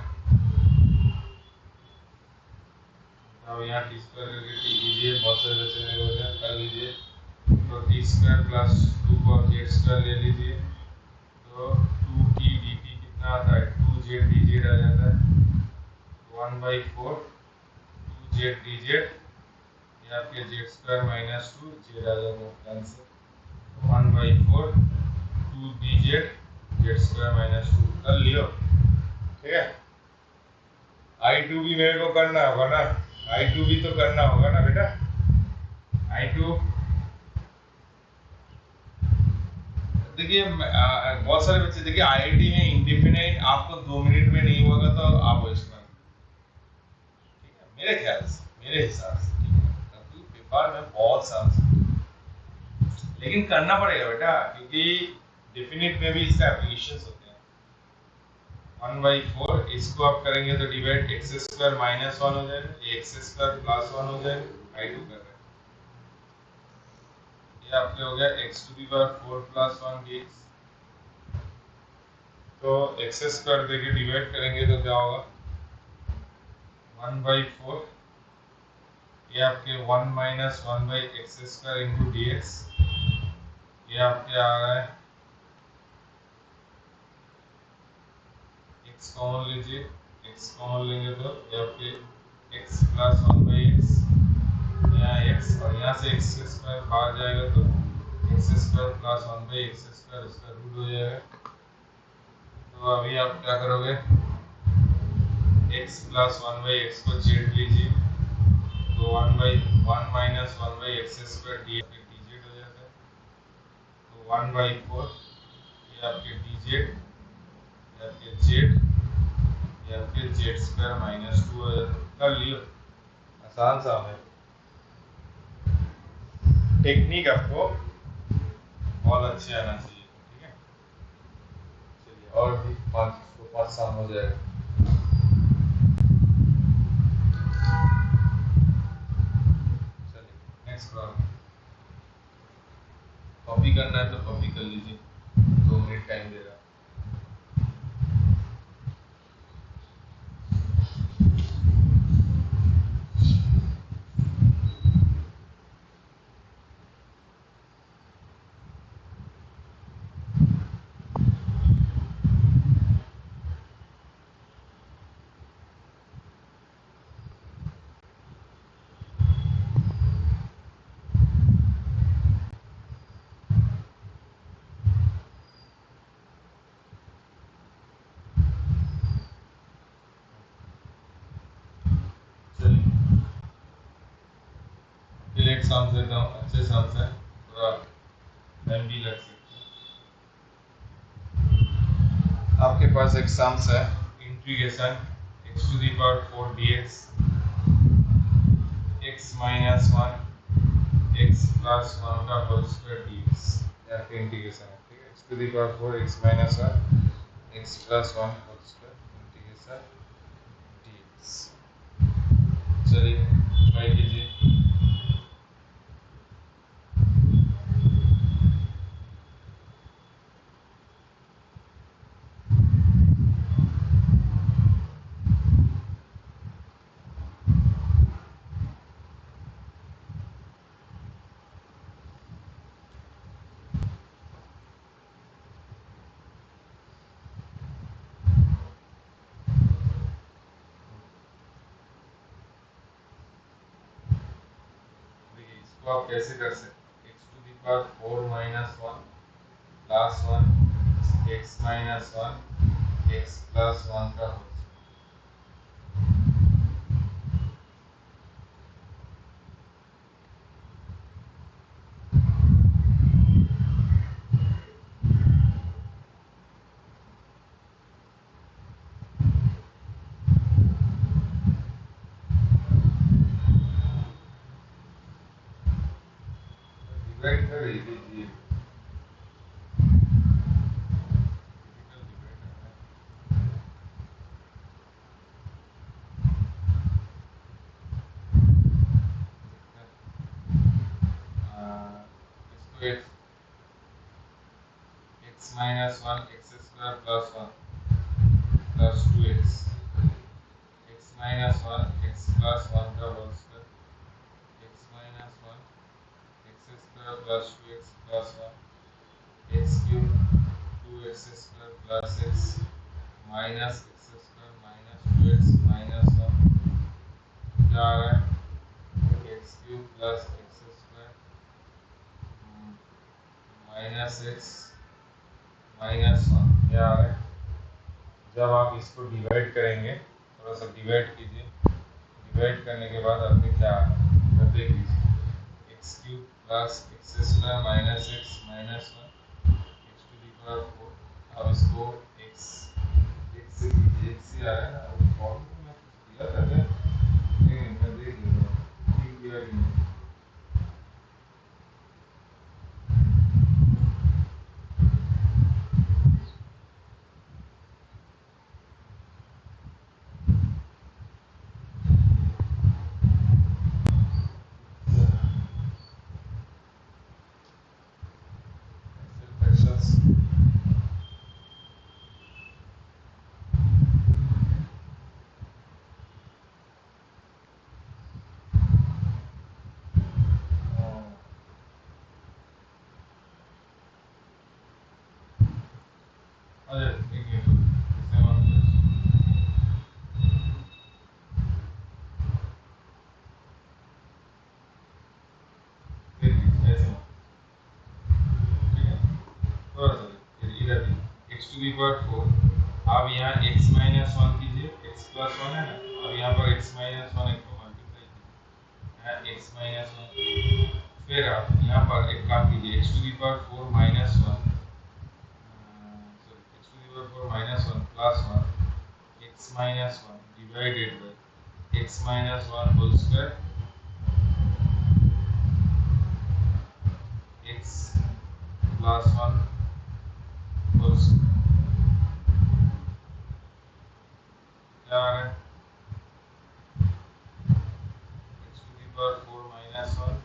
[SPEAKER 1] अब यहाँ टी स्क्वायर करके टी कीजिए, बहुत सारे बच्चे मेरे हो जाए, कर लीजिए, तो टी स्क्वायर प्लस 2 को जेड स्क्वायर ले लीजिए, तो 2t dt कितना आता है, 2z dz आ जाता है, 1/4 2z dz, ये आपके जेड स्क्वायर माइनस 2 जेड आ जाएगा answer, 1/4 2dz Z square minus 2 कर लियो। ठीक है, I2 भी मेरे को करना होगा ना, I2 भी तो करना होगा ना बेटा, I2 देखिए, बहुत सारे बच्चे देखिए IIT में इंडिफिनिट आपको 2 मिनट में नहीं होगा तो आप इसमें, ठीक है, मेरे ख्याल से, मेरे हिसाब से, ठीक है, क्योंकि पेपर में बहुत सारा, लेकिन करना पड़ेगा बेटा, क्योंकि डेफिनेट में भी इसका एप्लीकेशंस होते हैं। 1/4 इसको आप करेंगे तो डिवाइड एक्स स्क्वायर माइनस 1 हो जाएगा, ये एक्स स्क्वायर प्लस 1 हो जाएगा, I2 कर रहे हैं, ये आपके हो गया x to the power 4 plus 1 dx, तो एक्स स्क्वायर देके डिवाइड करेंगे तो क्या होगा, 1/4 ये आपके 1 minus 1/x square into dx, ये आपके आ रहा है, x कॉमन लीजिए, x कॉमन लेंगे तो ये आपके x प्लस 1/x, यहाँ x और यहाँ से x स्क्वायर बाहर जाएगा तो x square plus 1/x square, उसका रूट हो जाएगा। तो अभी आप क्या करोगे, x प्लस 1/x को z लीजिए, तो 1 माइनस 1/x स्क्वायर dz हो जाता है, तो 1/4 ये आपके dz, ये आपके z, ये आपके z स्क्वायर माइनस 2 हो जाता है। कर लियो, आसान सा है, टेक्निक आपको बहुत अच्छे आना चाहिए। ठीक है, और भी 5 शाम हो जाएगा। चलिए नेक्स्ट प्रॉब्लम। कॉपी करना है तो कॉपी कर लीजिए, 2 मिनट टाइम दे रहा। चलिए एग्जाम देता हूँ, अच्छे साल से थोड़ा टाइम भी लग सकता है। आपके पास एग्जाम्स है integration x to the power 4 dx x minus 1 x plus 1 का होल स्क्वायर dx या फिर इंटीग्रेशन है, ठीक है। x to the power 4 x minus 1 x plus 1 whole square integration dx। चलिए ट्राई कीजिए। इसको आप कैसे कर सकते हैं, x to the power 4 minus 1 plus 1 x minus 1 x plus 1 का होल डिवाइड कर दीजिए। इसको x minus 1 x square plus 1 plus 2x x minus 1 x plus 1 का whole square x minus 1 x square plus 2x plus 1 x cube 2x square plus x minus x square minus 2x minus 1 क्या आ रहा है x cube plus x square minus x minus 1 क्या आ रहा है। जब आप इसको डिवाइड करेंगे, थोड़ा सा डिवाइड कीजिए, डिवाइड करने के बाद आपने क्या देख लीजिए x cube plus x square minus x minus 1 x to the power 4। अब इसको एक्स एक्स से कीजिए, एक्स ही आ रहा है ना, वो फॉर्म में कुछ दिया था क्या, नहीं मैं देख लेता हूँ ठीक दिया कि नहीं। अरे एक मिनट इसे मान ऐसे ठीक है, थोड़ा सा इधर एक्स टू दी पावर 4। अब यहाँ x माइनस 1 कीजिए, x प्लस 1 है ना, अब यहाँ पर x माइनस 1 एक को मल्टीप्लाई कीजिए, यहाँ x माइनस 1, फिर आप यहाँ पर एक काम कीजिए x to the power 4 minus 1 sorry x to the power 4 minus 1 plus 1 x minus 1 divided by x minus 1 whole square x plus 1 whole square 4 minus 1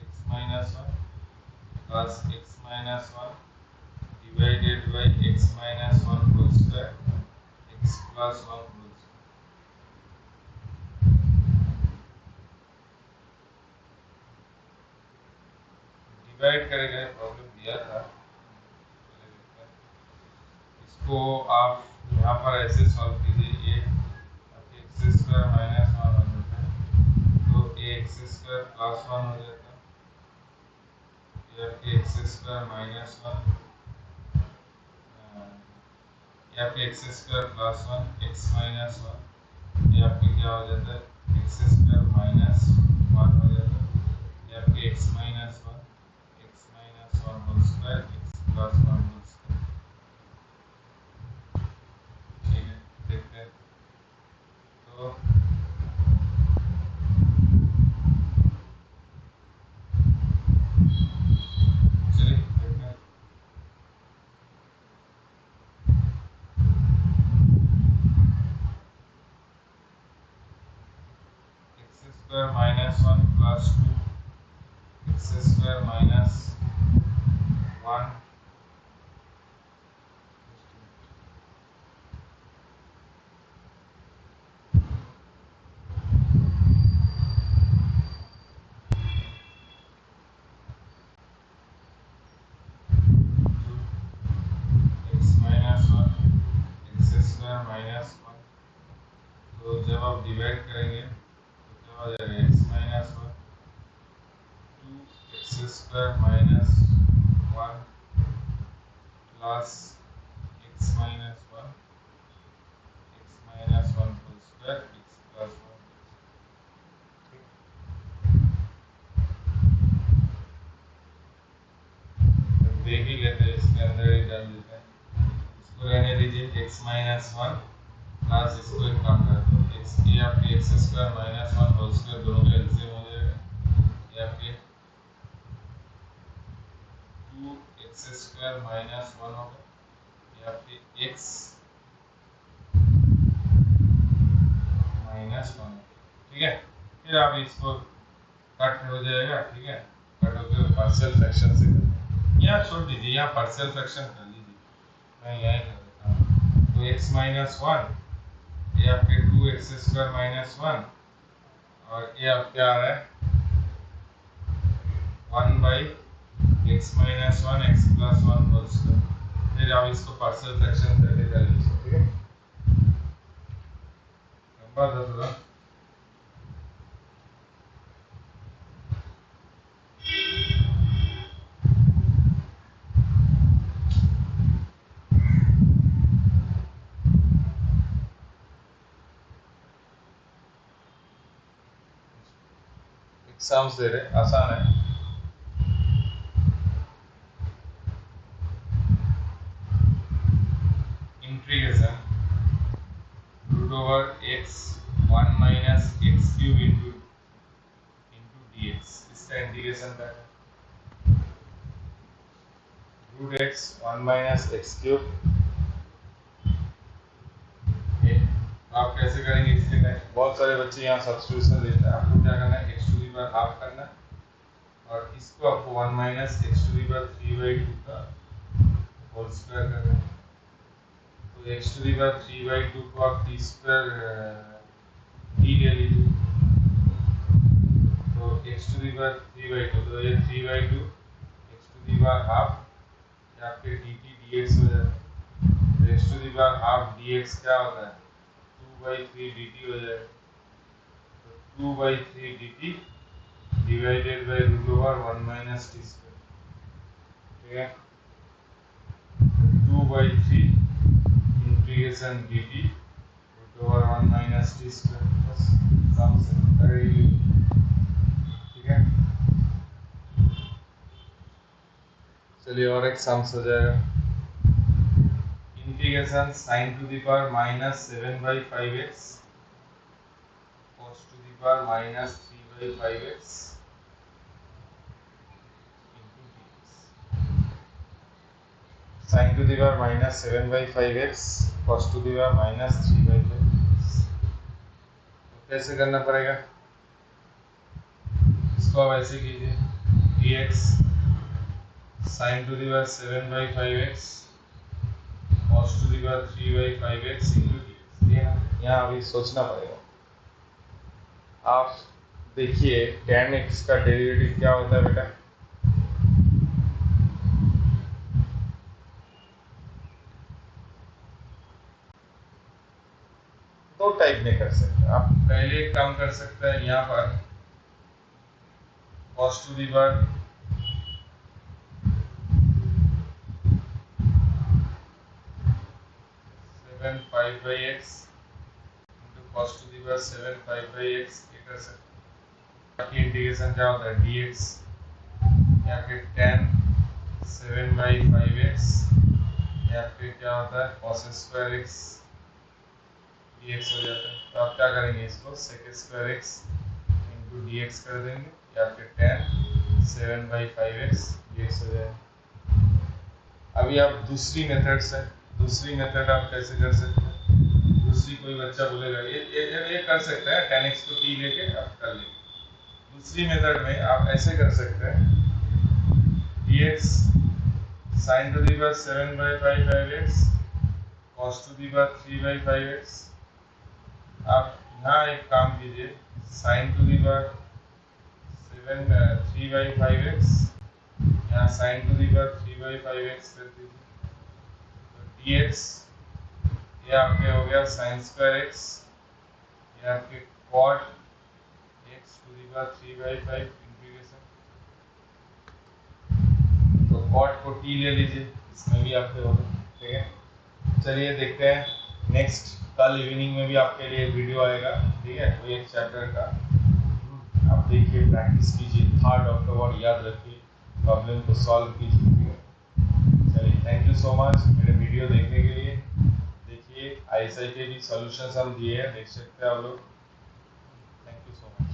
[SPEAKER 1] x minus 1 plus x minus 1 divided by x minus 1 whole square x plus 1 whole square. Divide करेगा, problem दिया था, इसको आप यहाँ पर ऐसे solve कीजिए। ये आपके एक्स स्क्वायर माइनस 1 हो जाता है, तो ए एक्स स्क्वायर प्लस 1 हो जाता है, ये आपके एक्स स्क्वायर माइनस 1, ये आपके x square plus 1 x minus 1, ये आपके क्या हो जाता है एक्स स्क्वायर माइनस 1 हो जाता है, ये आपके x minus 1 whole square x plus 1 whole square. ठीक है, देखते हैं। तो चलिए देखते हैं। X square minus 1 plus 2 x square minus 1 x minus 1 x square minus 1। तो जब आप डिवाइड करेंगे तो क्या हो जाएगा x minus 1 2 x square minus 1 plus x minus 1 whole square x plus 1। देख ही लेते हैं, इसके अंदर ही डाल देते हैं, इसको रहने दीजिए एक्स माइनस 1 प्लस इसको एक काम करते हैं एक्स, ये आपके x square minus 1 whole square दोनों का एलसीएम हो जाएगा, ये आपके 2 एक्स स्क्वायर माइनस 1 होगा, ये आपके एक्स माइनस 1। ठीक है, फिर आप इसको कट हो जाएगा। ठीक है, कट होकर पार्शियल फ्रैक्शन से यहाँ छोड़ दीजिए, यहाँ पार्शियल फ्रैक्शन कर लीजिए, मैं यहीं कर देता हूँ। तो एक्स माइनस 1 ये आपके 2 एक्स स्क्वायर माइनस 1 और ये आपके आ रहा है 1 by x minus 1 x plus 1 whole square. फिर आप इसको पार्शियल फ्रैक्शन करके कर लीजिए। ठीक है, लंबा था थोड़ा। एग्जाम्स दे रहे, आसान है। Integration root over x 1 minus x cube into dx, इसका इंटीग्रेशन करना है। Root x 1 minus x cube, आप कैसे करेंगे इसके लिए? बहुत सारे बच्चे यहाँ सब्स्टिट्यूशन लेते हैं। आपको क्या करना है, x to the power half करना है और इसको आपको 1 minus x to the power 3/2 का होल स्क्वायर करना है। तो एक्स टू दी पावर 3/2 को आप टी स्क्वायर डी ले लीजिए, तो एक्स टू दी पावर 3/2, तो ये 3/2 x to the power half, ये आपके dt dx हो जाता है। तो x to the power half dx क्या होता है 2/3 dt हो जाएगा, तो 2/3 dt divided by root over 1 minus T square. ठीक है, 2/3 integration dt root over 1 minus T square, बस काम से कर लीजिए। ठीक है, चलिए और एक सम हो जाएगा। Integration sin to the power minus 7/5x cos to the power minus 3/5x sin to the power minus 7/5x cos to the power minus 3/5x। तो कैसे करना पड़ेगा? इसको आप ऐसे कीजिए, dx sin to the power 7/5x cos to the power 3/5x into dx। ये यहाँ अभी सोचना पड़ेगा। आप देखिए tan x का डेरिवेटिव क्या होता है बेटा, दो टाइप में कर सकते हैं आप। पहले एक काम कर सकते हैं, यहाँ पर cos to the power 7/5x into cos to the power 7/5x ये कर सकते हैं। बाकी इंटीग्रेशन क्या होता है, dx या फिर tan 7/5x या फिर क्या होता है cos स्क्वायर x dx हो जाता है। तो आप क्या करेंगे, इसको sec square x into dx कर देंगे या फिर tan 7/5x dx हो जाएगा। अभी आप दूसरी मेथड आप कैसे कर सकते हैं, दूसरी कोई बच्चा बोलेगा ये कर सकते हैं, tan x को t लेके आप कर लेंगे। दूसरी मेथड में आप ऐसे कर सकते हैं, dx sin to the power 7/5x cos to the power 3/5x। आप यहाँ एक काम कीजिए, sin to the power 3/5x यहाँ sin to the power 3/5x कर दीजिए। तो dx ये आपके हो गया sin स्क्वायर x, ये आपके cot x to the power 3/5 integration. तो cot को t ले लीजिए, इसमें भी आपके होगा। ठीक है, चलिए देखते हैं नेक्स्ट। कल इवनिंग में भी आपके लिए वीडियो आएगा, ठीक है, कोई एक चैप्टर का आप देखिए, प्रैक्टिस कीजिए, 3 अक्टूबर याद रखिए, प्रॉब्लम को सॉल्व कीजिए। चलिए, थैंक यू सो मच मेरे वीडियो देखने के लिए। देखिए ISI के भी सॉल्यूशंस हम दिए हैं, देख सकते हैं आप लोग। Thank you so much.